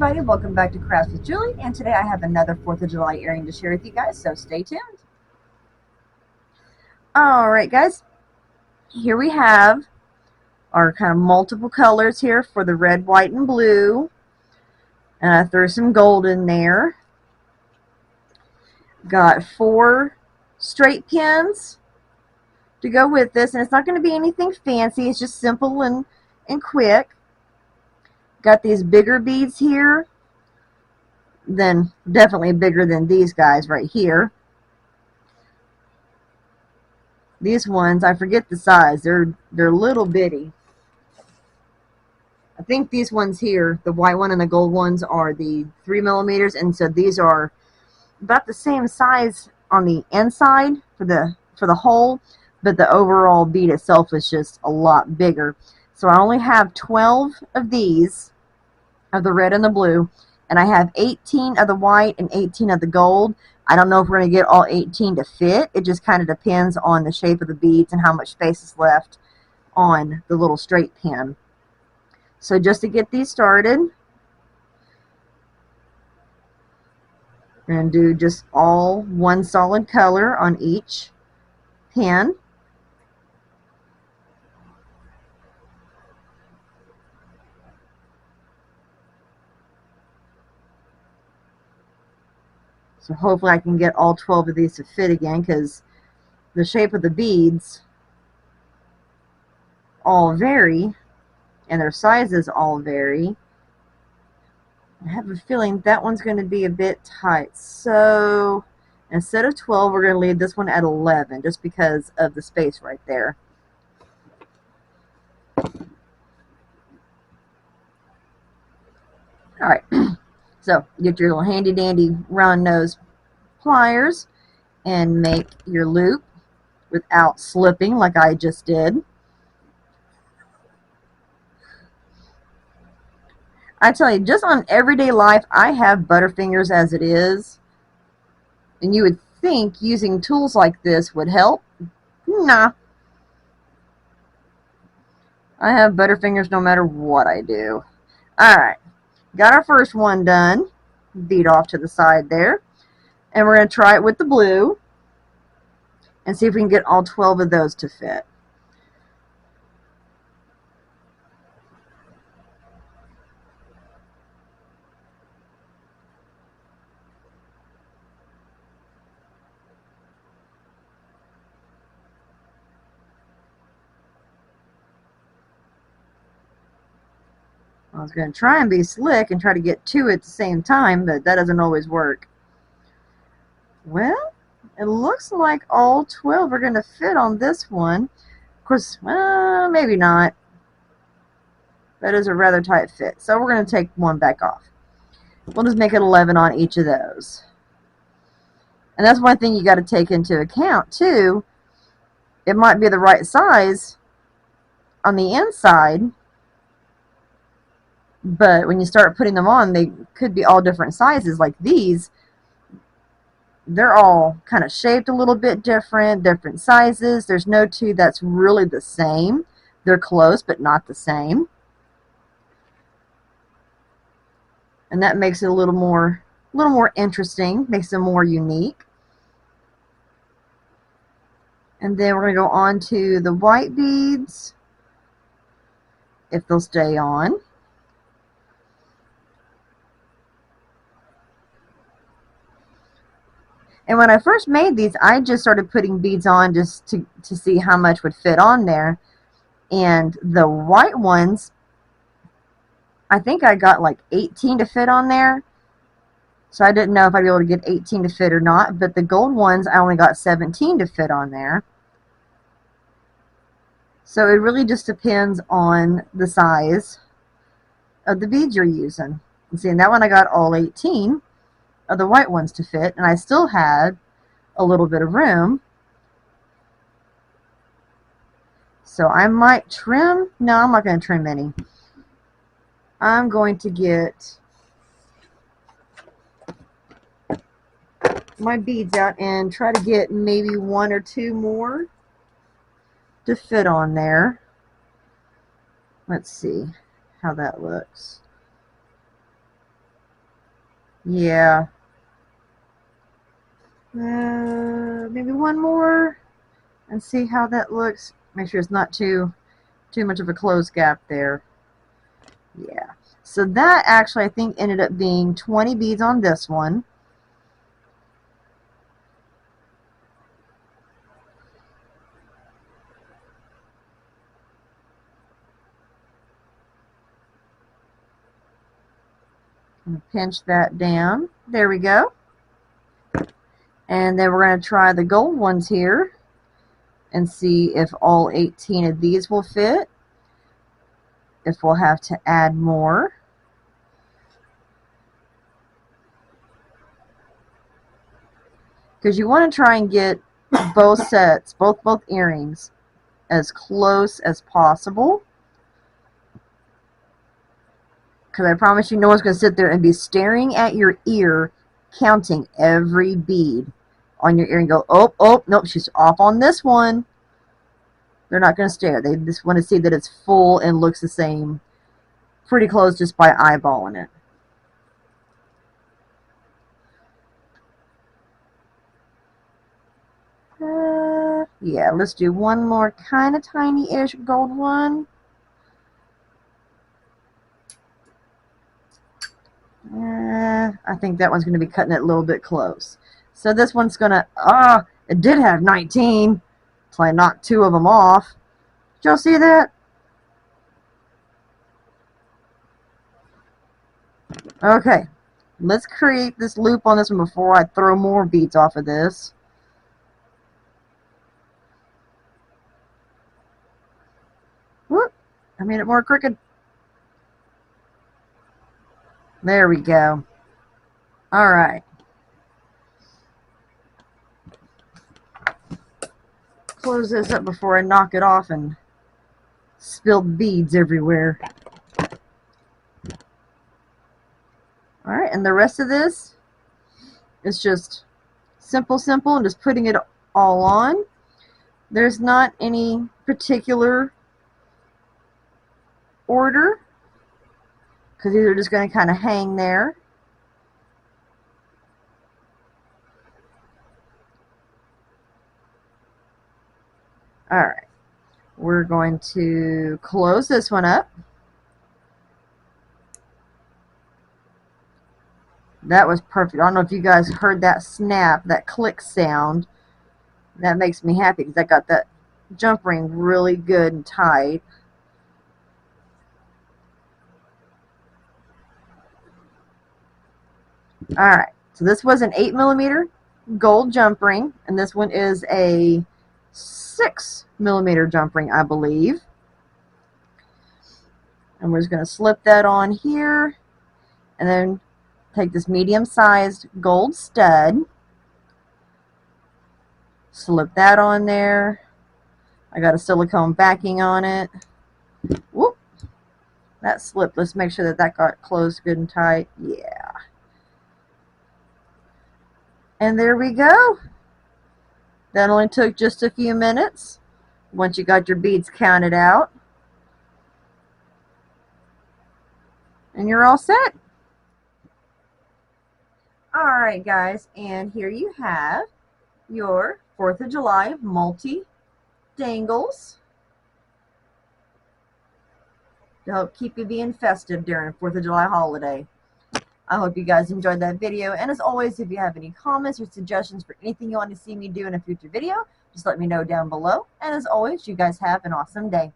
everybody, welcome back to Crafts with Julie, and today I have another 4th of July earring to share with you guys, so stay tuned. Alright guys, here we have our kind of multiple colors here for the red, white, and blue, and I threw some gold in there. Got 4 straight pins to go with this, and it's not going to be anything fancy, it's just simple and quick. Got these bigger beads here, then definitely bigger than these guys right here. These ones, I forget the size, they're little bitty. I think these ones here, the white one and the gold ones, are the 3 millimeters, and so these are about the same size on the inside for the hole, but the overall bead itself is just a lot bigger. So I only have 12 of these, of the red and the blue, and I have 18 of the white and 18 of the gold. I don't know if we're going to get all 18 to fit. It just kind of depends on the shape of the beads and how much space is left on the little straight pin. So just to get these started, we're going to do just all one solid color on each pin. So hopefully I can get all 12 of these to fit again, because the shape of the beads all vary and their sizes all vary. I have a feeling that one's going to be a bit tight, so instead of 12 we're going to leave this one at 11 just because of the space right there. Alright, so get your little handy dandy round nose pliers and make your loop without slipping like I just did. I tell you, just on everyday life, I have butterfingers as it is, and you would think using tools like this would help. Nah. I have butterfingers no matter what I do. Alright, got our first one done. Bead off to the side there. And we're going to try it with the blue and see if we can get all 12 of those to fit. I was going to try and be slick and try to get 2 at the same time, but that doesn't always work. Well, it looks like all 12 are going to fit on this one. Of course, maybe not. That is a rather tight fit. So we're going to take one back off. We'll just make it 11 on each of those. And that's one thing you got to take into account too. It might be the right size on the inside, but when you start putting them on, they could be all different sizes. Like these, they're all kind of shaped a little bit different sizes. There's no 2 that's really the same. They're close, but not the same. And that makes it a little more interesting, makes them more unique. And then we're going to go on to the white beads, if they'll stay on. And when I first made these, I just started putting beads on just to see how much would fit on there. And the white ones, I think I got like 18 to fit on there. So I didn't know if I'd be able to get 18 to fit or not. But the gold ones, I only got 17 to fit on there. So it really just depends on the size of the beads you're using. And see, in that one I got all 18 of the white ones to fit, and I still had a little bit of room. So I might trim. No, I'm not going to trim any. I'm going to get my beads out and try to get maybe 1 or 2 more to fit on there. Let's see how that looks. Yeah. Maybe one more and see how that looks. Make sure it's not too much of a closed gap there. Yeah. So that actually I think ended up being 20 beads on this one. Pinch that down. There we go. And then we're going to try the gold ones here and see if all 18 of these will fit. If we'll have to add more. Because you want to try and get both sets, both earrings, as close as possible. Because I promise you no one's going to sit there and be staring at your ear, counting every bead on your ear and go, oh, oh, nope, she's off on this one. They're not going to stare. They just want to see that it's full and looks the same. Pretty close just by eyeballing it. Yeah, let's do one more kind of tiny-ish gold one. I think that one's going to be cutting it a little bit close. So this one's going to, it did have 19. So I knocked 2 of them off. Did y'all see that? Okay, let's create this loop on this one before I throw more beads off of this. Whoop, I made it more crooked. There we go. Alright. Close this up before I knock it off and spill beads everywhere. Alright, and the rest of this is just simple, and just putting it all on. There's not any particular order because these are just going to kind of hang there. Alright, we're going to close this one up. That was perfect. I don't know if you guys heard that snap, that click sound. That makes me happy because I got that jump ring really good and tight. Alright, so this was an 8mm gold jump ring, and this one is a 6mm jump ring, I believe. And we're just going to slip that on here, and then take this medium-sized gold stud, slip that on there. I got a silicone backing on it. Whoop, that slipped. Let's make sure that that got closed good and tight. Yeah. And there we go. That only took just a few minutes once you got your beads counted out. And you're all set. Alright guys, and here you have your 4th of July multi dangles to help keep you being festive during 4th of July holiday. I hope you guys enjoyed that video, and as always, if you have any comments or suggestions for anything you want to see me do in a future video, just let me know down below. And as always, you guys have an awesome day.